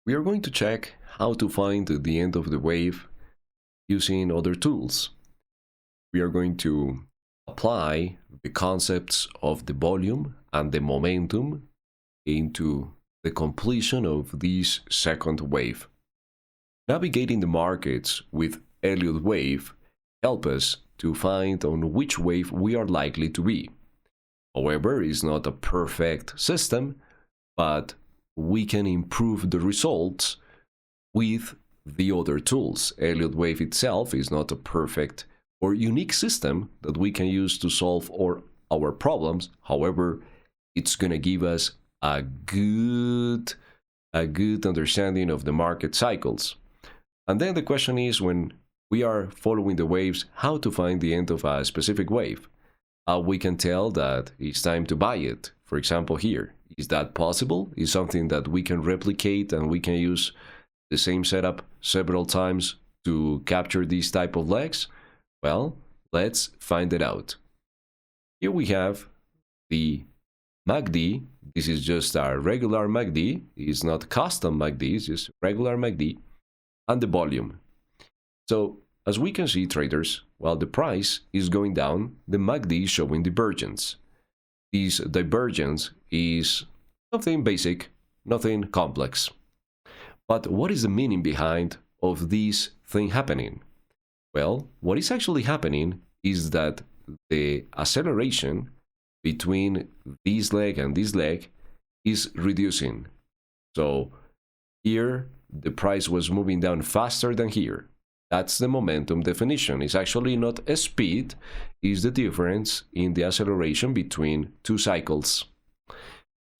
We are going to check how to find the end of the wave using other tools. We are going to apply the concepts of the volume and the momentum into the completion of this second wave. Navigating the markets with Elliott Wave helps us to find on which wave we are likely to be. However, it's not a perfect system, but we can improve the results with the other tools. Elliott Wave itself is not a perfect or unique system that we can use to solve our problems. However, it's going to give us a good understanding of the market cycles. And then the question is, when we are following the waves, how to find the end of a specific wave. We can tell that it's time to buy it. For example, here. Is that possible? Is something that we can replicate and we can use the same setup several times to capture these type of legs? Well, let's find it out. Here we have the MACD. This is just a regular MACD. It's not custom MACD, it's just regular MACD. And the volume. So, as we can see, traders, while the price is going down, the MACD is showing divergence. This divergence is nothing basic, nothing complex. But what is the meaning behind of this thing happening? Well, what is actually happening is that the acceleration between this leg and this leg is reducing. So here the price was moving down faster than here. That's the momentum definition. It's actually not a speed, it's the difference in the acceleration between two cycles.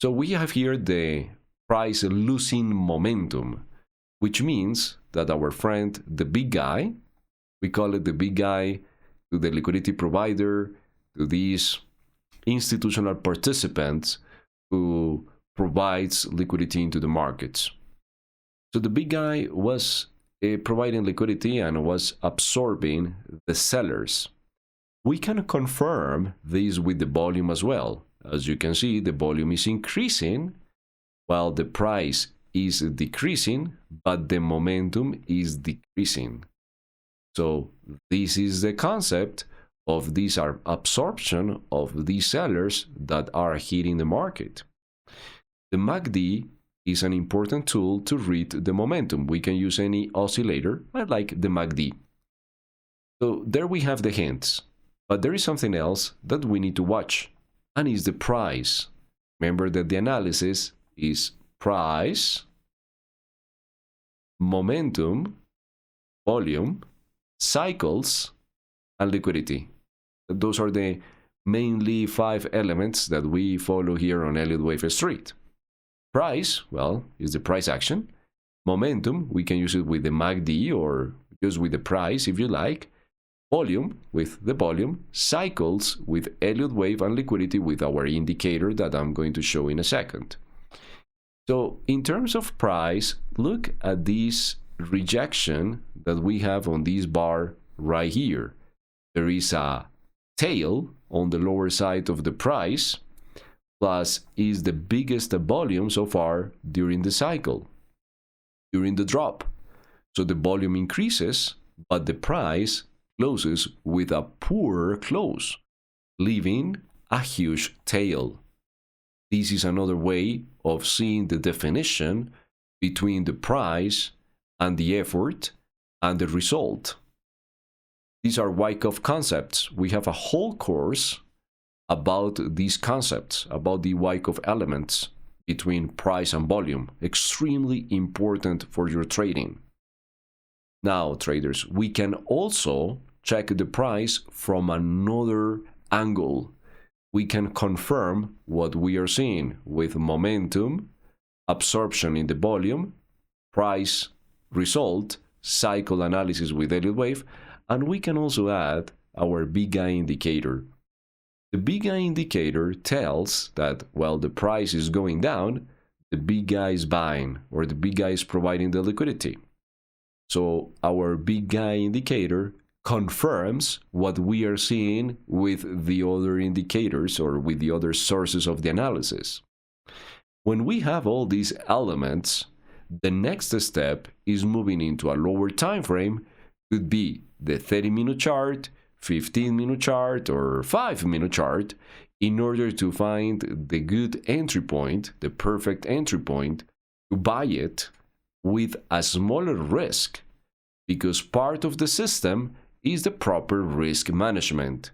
So we have here the price losing momentum, which means that our friend, the big guy, we call it the big guy to the liquidity provider, to these institutional participants who provides liquidity into the markets. So the big guy was providing liquidity and was absorbing the sellers. We can confirm this with the volume as well. As you can see, the volume is increasing while the price is decreasing, but the momentum is decreasing. So this is the concept of this absorption of these sellers that are hitting the market. The MACD is an important tool to read the momentum. We can use any oscillator, like the MACD. So there we have the hints, but there is something else that we need to watch, and is the price. Remember that the analysis is price, momentum, volume, cycles, and liquidity. Those are the mainly 5 elements that we follow here on Elliott Wave Street. Price, well, is the price action. Momentum, we can use it with the MACD or just with the price if you like. Volume, with the volume. Cycles, with Elliott Wave, and liquidity with our indicator that I'm going to show in a second. So in terms of price, look at this rejection that we have on this bar right here. There is a tail on the lower side of the price, plus is the biggest volume so far during the cycle, during the drop. So the volume increases, but the price closes with a poor close, leaving a huge tail. This is another way of seeing the definition between the price and the effort and the result. These are Wyckoff concepts. We have a whole course about these concepts, about the Wyckoff elements between price and volume. Extremely important for your trading. Now, traders, we can also check the price from another angle. We can confirm what we are seeing with momentum, absorption in the volume, price, result, cycle analysis with Elliott Wave, and we can also add our big guy indicator. The big guy indicator tells that while the price is going down, the big guy is buying, or the big guy is providing the liquidity. So our big guy indicator confirms what we are seeing with the other indicators or with the other sources of the analysis. When we have all these elements, The next step is moving into a lower time frame. Could be the 30-minute chart, 15-minute chart, or 5-minute chart, in order to find the good entry point, the perfect entry point, to buy it with a smaller risk, because part of the system is the proper risk management.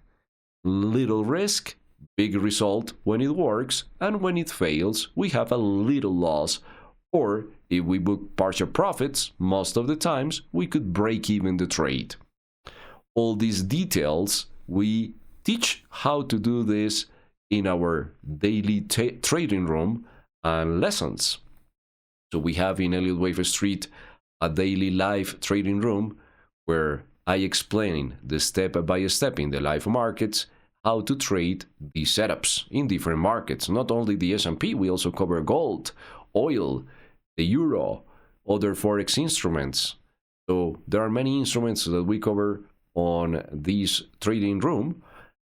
Little risk, big result when it works, and when it fails, we have a little loss, or if we book partial profits, most of the times we could break even the trade. All these details, we teach how to do this in our daily trading room and lessons. So we have in Elliott Wave Street a daily live trading room where I explain the step by step in the live markets how to trade these setups in different markets. Not only the S&P, we also cover gold, oil, the euro, other forex instruments. So there are many instruments that we cover on this trading room.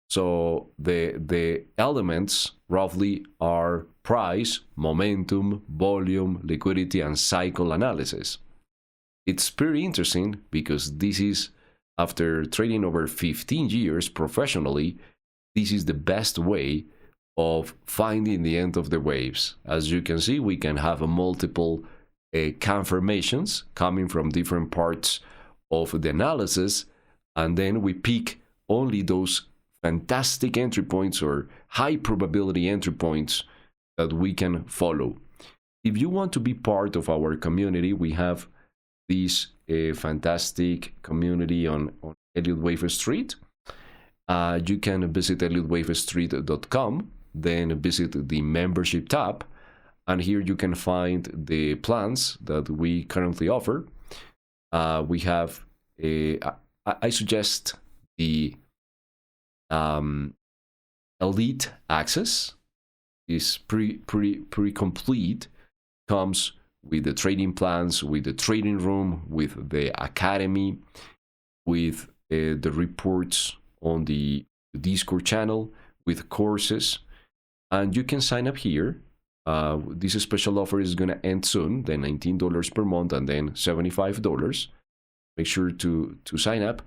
So the elements roughly are price, momentum, volume, liquidity, and cycle analysis. It's pretty interesting because this is, after trading over 15 years professionally, this is the best way of finding the end of the waves. As you can see, we can have multiple confirmations coming from different parts of the analysis, and then we pick only those fantastic entry points or high probability entry points that we can follow. If you want to be part of our community, we have this fantastic community on Elliott Wave Street. You can visit elliottwavestreet.com, then visit the membership tab, and here you can find the plans that we currently offer. We have I suggest the Elite Access is pretty complete. Comes with the trading plans, with the trading room, with the academy, with the reports on the Discord channel, with courses, and you can sign up here. This special offer is going to end soon, then $19 per month and then $75. Make sure to sign up.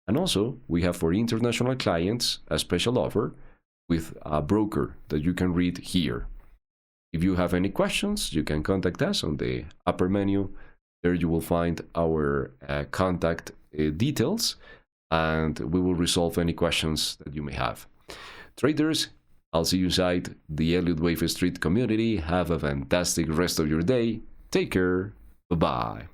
And also, we have for international clients a special offer with a broker that you can read here. If you have any questions, you can contact us on the upper menu. There you will find our contact details, and we will resolve any questions that you may have. Traders, I'll see you inside the Elliott Wave Street community. Have a fantastic rest of your day. Take care. Bye-bye.